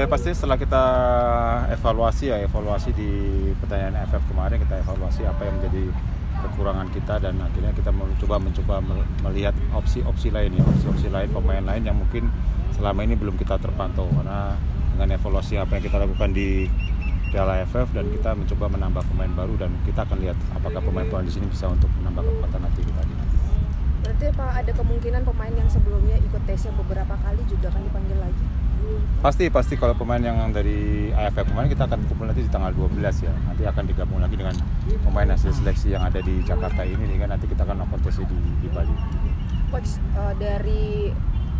pasti setelah kita evaluasi di pertandingan AFF kemarin, kita evaluasi apa yang menjadi kekurangan kita dan akhirnya kita mencoba melihat opsi lain pemain lain yang mungkin selama ini belum kita terpantau, karena dengan evaluasi apa yang kita lakukan di Piala AFF dan kita mencoba menambah pemain baru dan kita akan lihat apakah pemain-pemain di sini bisa untuk menambah kekuatan nanti kita. Berarti Pak, ada kemungkinan pemain yang sebelumnya ikut tesnya beberapa kali juga akan dipanggil lagi? Pasti kalau pemain yang dari AFF kemarin kita akan kumpul nanti di tanggal 12 ya. Nanti akan digabung lagi dengan pemain hasil seleksi yang ada di Jakarta ini, sehingga nanti kita akan lakukan tes di Bali. Coach, dari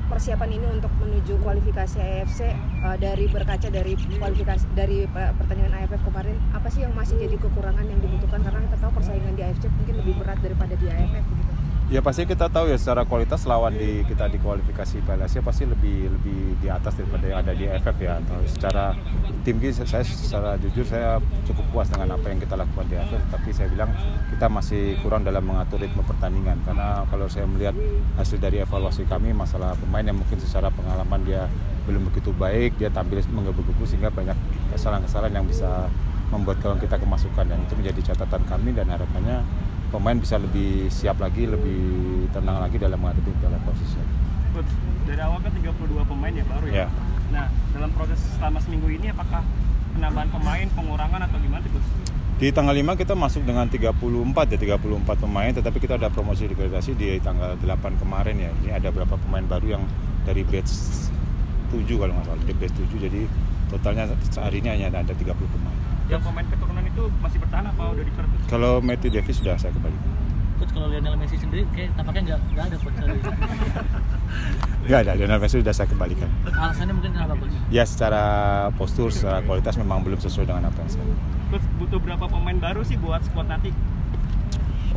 persiapan ini untuk menuju kualifikasi AFC, dari berkaca dari pertandingan AFF kemarin, apa sih yang masih jadi kekurangan yang dibutuhkan, karena kita tahu persaingan di AFC mungkin lebih berat daripada di AFF begitu? Ya pasti kita tahu ya, secara kualitas lawan kita di kualifikasi Piala Asia pasti lebih di atas daripada yang ada di AFF ya. Atau secara tim saya secara jujur saya cukup puas dengan apa yang kita lakukan di AFF, tapi saya bilang kita masih kurang dalam mengatur ritme pertandingan, karena kalau saya melihat hasil dari evaluasi kami, masalah pemain yang mungkin secara pengalaman dia belum begitu baik, dia tampil menggebu-gebu sehingga banyak kesalahan-kesalahan yang bisa membuat gawang kita kemasukan, dan itu menjadi catatan kami dan harapannya pemain bisa lebih siap lagi, lebih tenang lagi dalam menghadapi Piala posisi. Coach, dari awal kan 32 pemain ya baru ya? Nah, dalam proses selama seminggu ini apakah penambahan pemain, pengurangan atau gimana Coach? Di tanggal 5 kita masuk dengan 34 pemain, tetapi kita ada promosi degradasi di tanggal 8 kemarin ya. Ini ada beberapa pemain baru yang dari batch 7 kalau nggak salah, di batch 7, jadi totalnya hari ini hanya ada 30 pemain. Yang pemain keturunan itu masih bertahan apa udah dicoret? Kalau Matthew Davis sudah saya kembalikan. Coach, kalau Lionel Messi sendiri kayak tampaknya nggak ada Coach. Nggak ada, Lionel Messi sudah saya kembalikan. Alasannya mungkin kenapa Coach? Ya secara postur, secara kualitas memang belum sesuai dengan apa yang saya. Terus butuh berapa pemain baru sih buat squad nanti?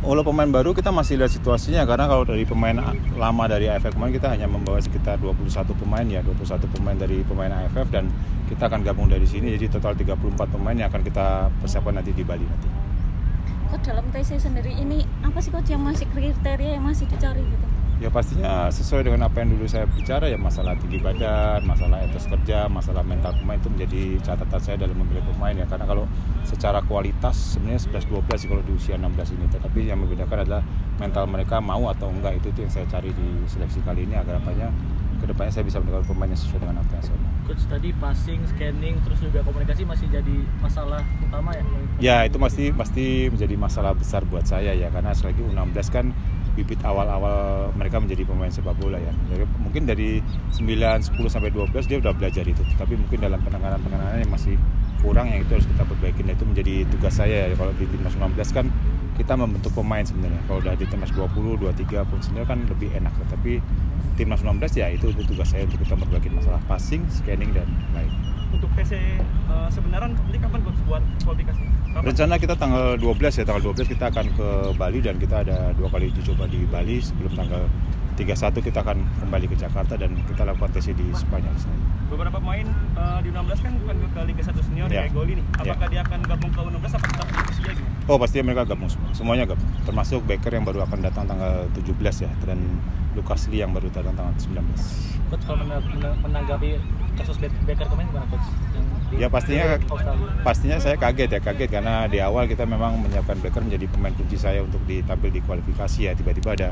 Kalau pemain baru kita masih lihat situasinya, karena kalau dari pemain lama dari AFF kemarin kita hanya membawa sekitar 21 pemain ya, 21 pemain dari pemain AFF, dan kita akan gabung dari sini, jadi total 34 pemain yang akan kita persiapkan nanti di Bali nanti. Coach, dalam TC sendiri ini apa sih Coach yang masih kriteria yang masih dicari gitu? Ya pastinya sesuai dengan apa yang dulu saya bicara ya, masalah tinggi badan, masalah etos kerja, masalah mental pemain itu menjadi catatan saya dalam memilih pemain ya. Karena kalau secara kualitas sebenarnya 11-12 kalau di usia 16 ini, tetapi yang membedakan adalah mental mereka mau atau enggak, itu yang saya cari di seleksi kali ini agar kedepannya saya bisa mendapatkan pemain yang sesuai dengan apa yang saya mau. Coach, tadi passing, scanning, terus juga komunikasi masih jadi masalah utama ya? Ya itu pasti menjadi masalah besar buat saya ya, karena selagi U16 kan bibit awal-awal mereka menjadi pemain sepak bola ya. Jadi, mungkin dari 9, 10 sampai 12 dia udah belajar itu, tapi mungkin dalam penanganan yang masih kurang, yang itu harus kita perbaiki. Itu menjadi tugas saya ya. Kalau di timnas U16 kan kita membentuk pemain sebenarnya. Kalau udah di timnas 20, 23 pun sebenarnya kan lebih enak. Tapi timnas U16 ya itu tugas saya untuk kita perbaiki masalah passing, scanning dan lain. Untuk TC sebenarnya nanti kapan buat kualifikasi? Rencana kita tanggal 12 ya, tanggal 12 kita akan ke Bali dan kita ada 2 kali uji coba di Bali. Sebelum tanggal 31 kita akan kembali ke Jakarta dan kita lakukan tes di Spanyol. Beberapa pemain di U16 kan bukan ke Liga 1 Senior ya, kayak Goli nih. Apakah dia akan gabung ke U16 atau tetap di usia gitu? Oh pasti mereka gabung semua, semuanya gabung. Termasuk Becker yang baru akan datang tanggal 17 ya, dan Lucas Lee yang baru datang tanggal 19. Coach, kalau menanggapi kasus Becker kemarin gimana Coach? Ya pastinya saya kaget karena di awal kita memang menyiapkan Becker menjadi pemain kunci saya untuk ditampil di kualifikasi ya, tiba-tiba ada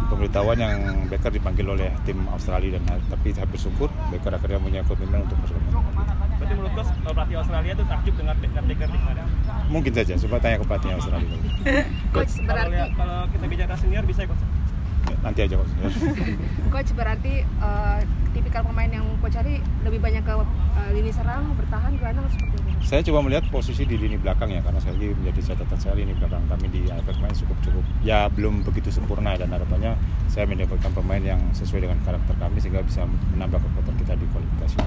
pemberitahuan yang Becker dipanggil oleh tim Australia, dan tapi saya bersyukur Becker akhirnya punya komitmen untuk bersekolah. Berarti menurut Coach pelatih Australia itu takjub dengan Becker di mana? Mungkin saja, coba tanya ke pelatih Australia. Coach, berarti kalau kita bicara senior bisa Coach? Nanti aja Coach. Coach, berarti tipikal pemain yang Coach cari lebih banyak ke lini serang, bertahan, gelandang seperti itu? Saya coba melihat posisi di lini belakang ya, karena saya menjadi catatan saya lini belakang kami di AFF main cukup ya belum begitu sempurna, dan harapannya saya mendapatkan pemain yang sesuai dengan karakter kami sehingga bisa menambah kekuatan kita di kualifikasi.